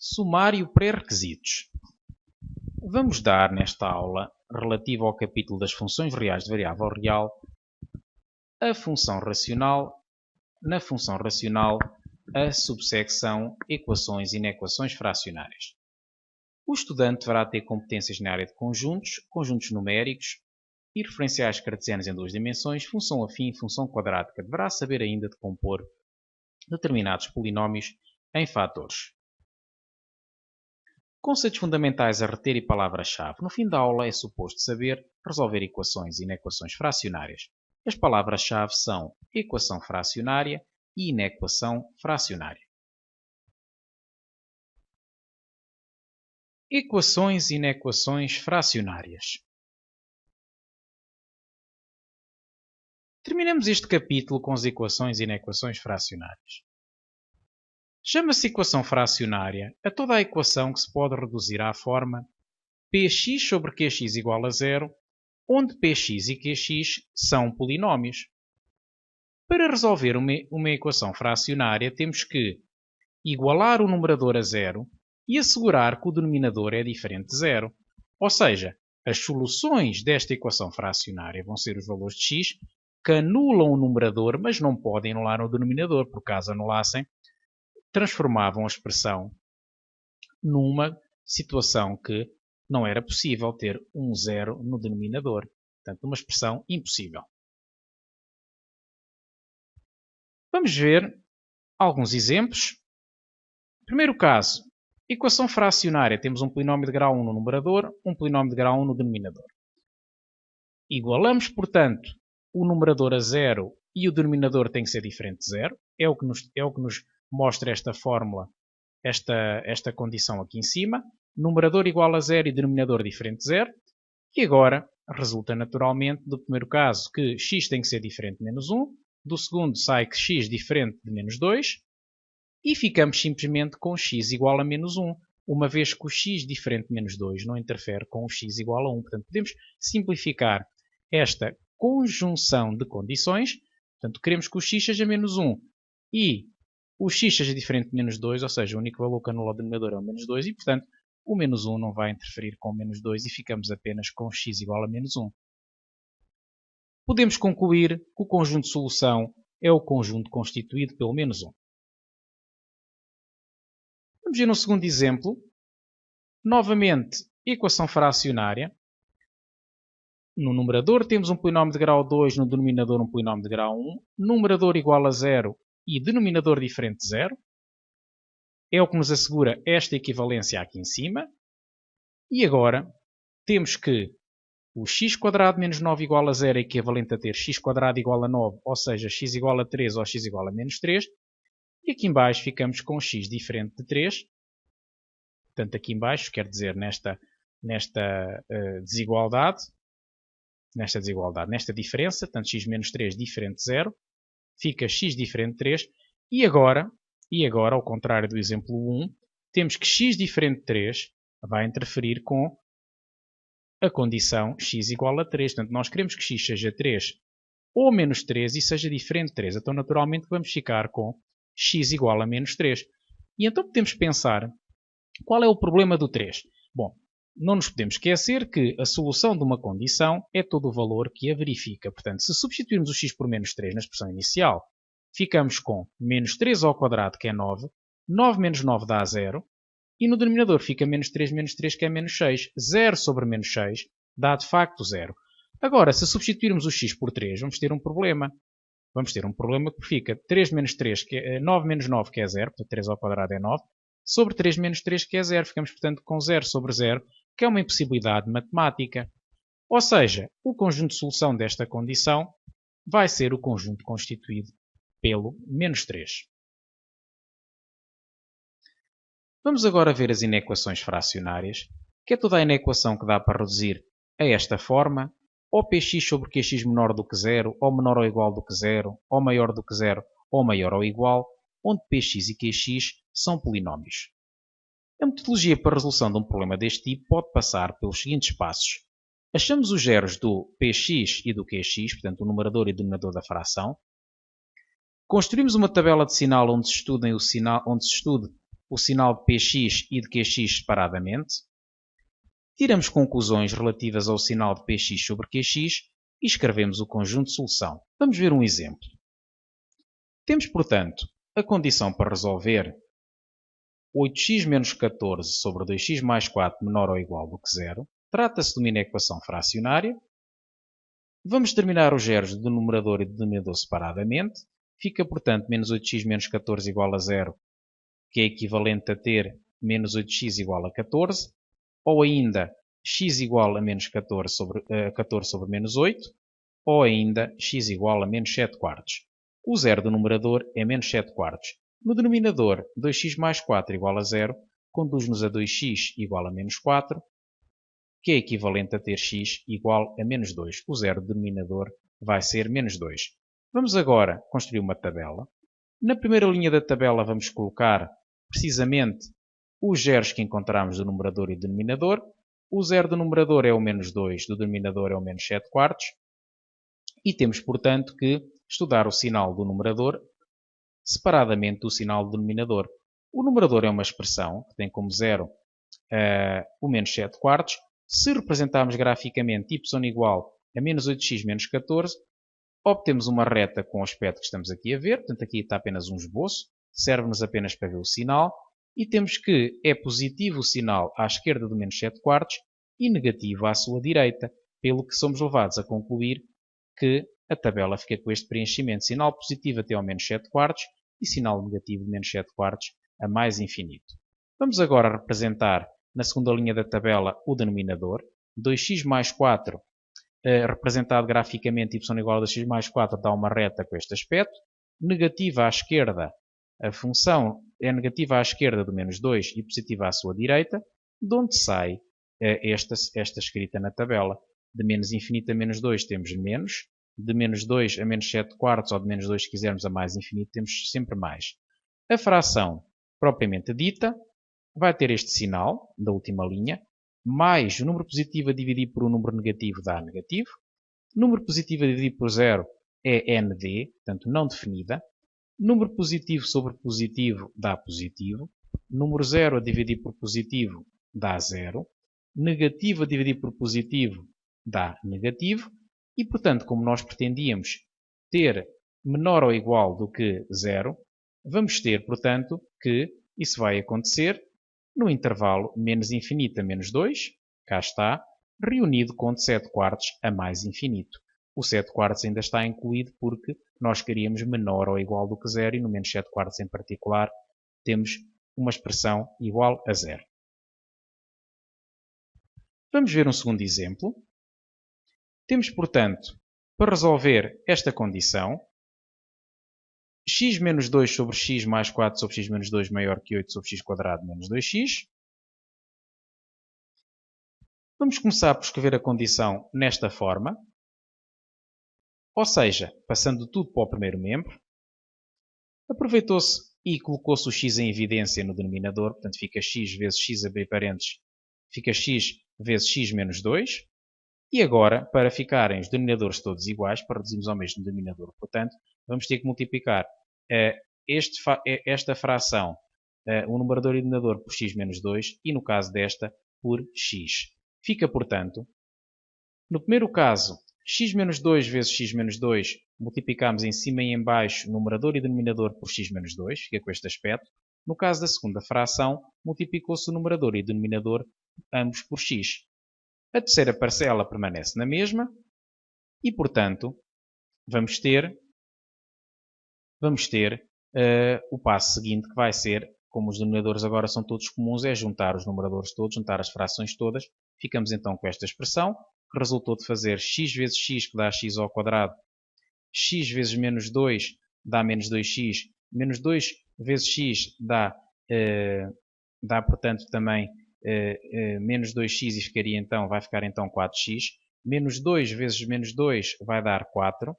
Sumário pré-requisitos. Vamos dar nesta aula, relativa ao capítulo das funções reais de variável real, a função racional, na função racional, a subsecção equações e inequações fracionárias. O estudante deverá ter competências na área de conjuntos, conjuntos numéricos e referenciais cartesianos em duas dimensões, função afim e função quadrática. Deverá saber ainda decompor determinados polinómios em fatores. Conceitos fundamentais a reter e palavras-chave. No fim da aula é suposto saber resolver equações e inequações fracionárias. As palavras-chave são equação fracionária e inequação fracionária. Equações e inequações fracionárias. Terminamos este capítulo com as equações e inequações fracionárias. Chama-se equação fracionária a toda a equação que se pode reduzir à forma px sobre qx igual a zero, onde px e qx são polinómios. Para resolver uma equação fracionária, temos que igualar o numerador a zero e assegurar que o denominador é diferente de zero. Ou seja, as soluções desta equação fracionária vão ser os valores de x que anulam o numerador, mas não podem anular o denominador, porque caso anulassem, transformavam a expressão numa situação que não era possível ter um zero no denominador. Portanto, uma expressão impossível. Vamos ver alguns exemplos. Primeiro caso, equação fracionária. Temos um polinómio de grau 1 no numerador, um polinómio de grau 1 no denominador. Igualamos, portanto, o numerador a zero e o denominador tem que ser diferente de zero. É o que nos mostra esta fórmula, esta condição aqui em cima. Numerador igual a zero e denominador diferente de zero. E agora resulta naturalmente do primeiro caso que x tem que ser diferente de menos 1. Do segundo sai que x diferente de menos 2. E ficamos simplesmente com x igual a menos 1. Uma vez que o x diferente de menos 2 não interfere com o x igual a 1. Portanto, podemos simplificar esta conjunção de condições. Portanto, queremos que o x seja menos 1 e o x seja diferente de menos 2, ou seja, o único valor que anula o denominador é o menos 2 e, portanto, o menos 1 não vai interferir com o menos 2 e ficamos apenas com x igual a menos 1. Podemos concluir que o conjunto de solução é o conjunto constituído pelo menos 1. Vamos ver no segundo exemplo. Novamente, equação fracionária. No numerador temos um polinómio de grau 2, no denominador um polinómio de grau 1. Numerador igual a 0 e denominador diferente de 0. É o que nos assegura esta equivalência aqui em cima. E agora temos que o x² menos 9 igual a 0 é equivalente a ter x² igual a 9, ou seja, x igual a 3 ou x igual a menos 3. E aqui em baixo ficamos com x diferente de 3. Portanto, aqui em baixo, quer dizer, nesta desigualdade, nesta diferença, portanto, x menos 3 diferente de 0, fica x diferente de 3. E agora, ao contrário do exemplo 1, temos que x diferente de 3 vai interferir com a condição x igual a 3. Portanto, nós queremos que x seja 3 ou menos 3 e seja diferente de 3. Então, naturalmente, vamos ficar com x igual a menos 3. E então podemos pensar, qual é o problema do 3? Bom, não nos podemos esquecer que a solução de uma condição é todo o valor que a verifica. Portanto, se substituirmos o x por menos 3 na expressão inicial, ficamos com menos 3 ao quadrado, que é 9. 9 menos 9 dá 0. E no denominador fica menos 3 menos 3, que é menos 6. 0 sobre menos 6 dá de facto 0. Agora, se substituirmos o x por 3, vamos ter um problema. Vamos ter um problema que fica 3 menos 3, 9 menos 9, que é 0. Portanto, 3 ao quadrado é 9. Sobre 3 menos 3, que é 0. Ficamos, portanto, com 0 sobre 0, que é uma impossibilidade matemática. Ou seja, o conjunto de solução desta condição vai ser o conjunto constituído pelo menos 3. Vamos agora ver as inequações fracionárias, que é toda a inequação que dá para reduzir a esta forma, ou px sobre qx menor do que 0, ou menor ou igual do que 0, ou maior do que 0, ou maior ou igual, onde px e qx são polinómios. A metodologia para a resolução de um problema deste tipo pode passar pelos seguintes passos. Achamos os zeros do px e do qx, portanto o numerador e o denominador da fração. Construímos uma tabela de sinal onde se estude o sinal de px e de qx separadamente. Tiramos conclusões relativas ao sinal de px sobre qx e escrevemos o conjunto de solução. Vamos ver um exemplo. Temos, portanto, a condição para resolver 8x menos 14 sobre 2x mais 4 menor ou igual do que 0. Trata-se de uma inequação fracionária. Vamos determinar os zeros do numerador e do denominador separadamente. Fica, portanto, menos 8x menos 14 igual a 0, que é equivalente a ter menos 8x igual a 14. Ou ainda x igual a menos 14 sobre menos 8. Ou ainda x igual a menos 7 quartos. O zero do numerador é menos 7 quartos. No denominador, 2x mais 4 igual a 0, conduz-nos a 2x igual a menos 4, que é equivalente a ter x igual a menos 2. O zero do denominador vai ser menos 2. Vamos agora construir uma tabela. Na primeira linha da tabela vamos colocar precisamente os zeros que encontramos do numerador e do denominador. O zero do numerador é o menos 2, do denominador é o menos 7 quartos. E temos, portanto, que estudar o sinal do numerador separadamente do sinal do denominador. O numerador é uma expressão que tem como zero o menos 7 quartos. Se representarmos graficamente y igual a menos 8x menos 14, obtemos uma reta com o aspecto que estamos aqui a ver. Portanto, aqui está apenas um esboço. Serve-nos apenas para ver o sinal. E temos que é positivo o sinal à esquerda do menos 7 quartos e negativo à sua direita, pelo que somos levados a concluir que a tabela fica com este preenchimento. Sinal positivo até ao menos 7 quartos e sinal negativo de menos 7 quartos a mais infinito. Vamos agora representar na segunda linha da tabela o denominador. 2x mais 4, representado graficamente y igual a 2x mais 4, dá uma reta com este aspecto. Negativa à esquerda, a função é negativa à esquerda do menos 2 e positiva à sua direita, de onde sai esta escrita na tabela. De menos infinito a menos 2 temos menos. De menos 2 a menos 7 quartos, ou de menos 2 se quisermos a mais infinito, temos sempre mais. A fração propriamente dita vai ter este sinal da última linha, mais o número positivo a dividir por um número negativo dá negativo. Número positivo a dividir por 0 é nd, portanto não definida. Número positivo sobre positivo dá positivo. Número 0 a dividir por positivo dá 0. Negativo a dividir por positivo dá negativo. E, portanto, como nós pretendíamos ter menor ou igual do que 0, vamos ter, portanto, que isso vai acontecer no intervalo menos infinito a menos 2, cá está, reunido com de 7 quartos a mais infinito. O 7 quartos ainda está incluído porque nós queríamos menor ou igual do que 0 e no menos 7 quartos em particular temos uma expressão igual a 0. Vamos ver um segundo exemplo. Temos, portanto, para resolver esta condição, x menos 2 sobre x mais 4 sobre x menos 2 maior que 8 sobre x quadrado menos 2x. Vamos começar por escrever a condição nesta forma. Ou seja, passando tudo para o primeiro membro. Aproveitou-se e colocou-se o x em evidência no denominador. Portanto, fica x vezes x abrir parênteses. Fica x vezes x menos 2. E agora, para ficarem os denominadores todos iguais, para reduzirmos ao mesmo denominador, portanto, vamos ter que multiplicar esta fração, o numerador e o denominador, por x menos 2 e, no caso desta, por x. Fica, portanto, no primeiro caso, x menos 2 vezes x menos 2, multiplicamos em cima e em baixo numerador e denominador por x menos 2, fica com este aspecto. No caso da segunda fração, multiplicou-se o numerador e o denominador, ambos por x. A terceira parcela permanece na mesma e, portanto, vamos ter o passo seguinte que vai ser, como os denominadores agora são todos comuns, é juntar os numeradores todos, juntar as frações todas. Ficamos então com esta expressão, que resultou de fazer x vezes x, que dá x ao quadrado, x vezes menos 2 dá menos 2x, menos 2 vezes x dá portanto, também menos 2x e vai ficar então 4x. Menos 2 vezes menos 2 vai dar 4.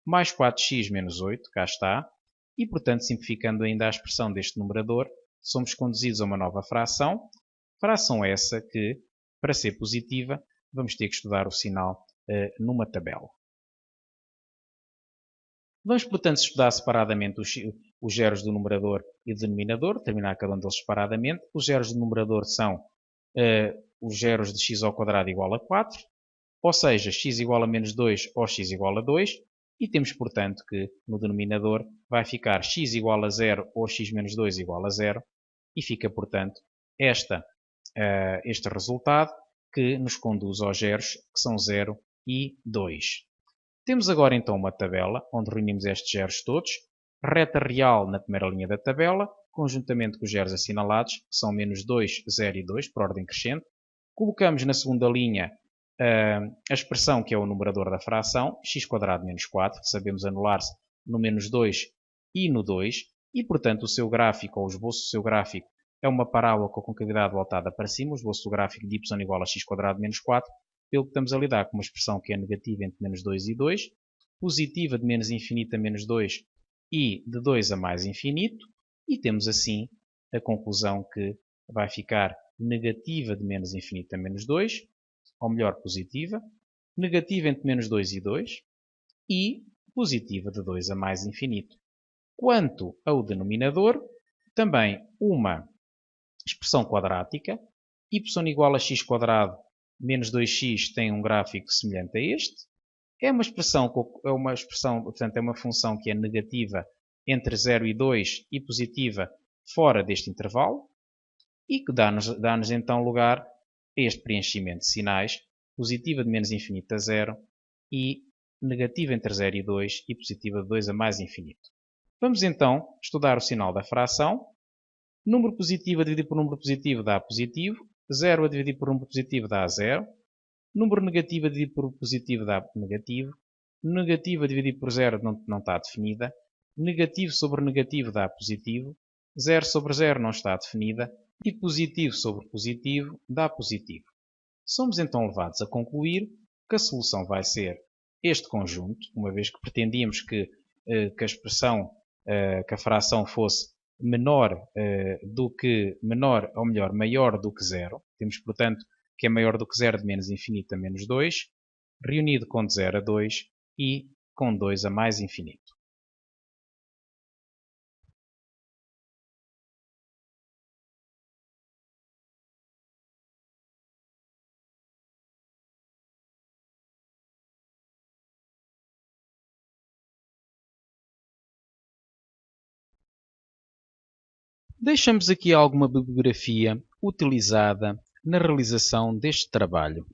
Mais 4x menos 8, cá está. E, portanto, simplificando ainda a expressão deste numerador, somos conduzidos a uma nova fração. Fração essa que, para ser positiva, vamos ter que estudar o sinal numa tabela. Vamos, portanto, estudar separadamente os zeros do numerador e do denominador, determinar cada um deles separadamente. Os zeros do numerador são os zeros de x ao quadrado igual a 4, ou seja, x igual a menos 2 ou x igual a 2, e temos, portanto, que no denominador vai ficar x igual a 0 ou x menos 2 igual a 0, e fica, portanto, este resultado que nos conduz aos zeros, que são 0 e 2. Temos agora então uma tabela, onde reunimos estes zeros todos, reta real na primeira linha da tabela, conjuntamente com os zeros assinalados, que são menos 2, 0 e 2, por ordem crescente. Colocamos na segunda linha a expressão que é o numerador da fração, x² menos 4, sabemos anular-se no menos 2 e no 2, e portanto o seu gráfico, ou o esboço do seu gráfico, é uma parábola com a concavidade voltada para cima, o esboço do gráfico de y igual a x² menos 4, pelo que estamos a lidar com uma expressão que é negativa entre menos 2 e 2, positiva de menos infinito a menos 2 e de 2 a mais infinito, e temos assim a conclusão que vai ficar negativa de menos infinito a menos 2, ou melhor, positiva, negativa entre menos 2 e 2 e positiva de 2 a mais infinito. Quanto ao denominador, também uma expressão quadrática, y igual a x² menos 2x tem um gráfico semelhante a este. É uma expressão, portanto, é uma função que é negativa entre 0 e 2 e positiva fora deste intervalo e que dá-nos então lugar a este preenchimento de sinais, positiva de menos infinito a 0 e negativa entre 0 e 2 e positiva de 2 a mais infinito. Vamos então estudar o sinal da fração. Número positivo a dividir por número positivo dá positivo, 0 a dividir por número positivo dá 0, número negativo a dividir por positivo dá negativo, negativo a dividir por 0 não está definida, negativo sobre negativo dá positivo, 0 sobre 0 não está definida, e positivo sobre positivo dá positivo. Somos então levados a concluir que a solução vai ser este conjunto, uma vez que pretendíamos que a expressão, que a fração fosse maior do que 0. Temos, portanto, que é maior do que 0 de menos infinito a menos 2, reunido com de 0 a 2 e com 2 a mais infinito. Deixamos aqui alguma bibliografia utilizada na realização deste trabalho.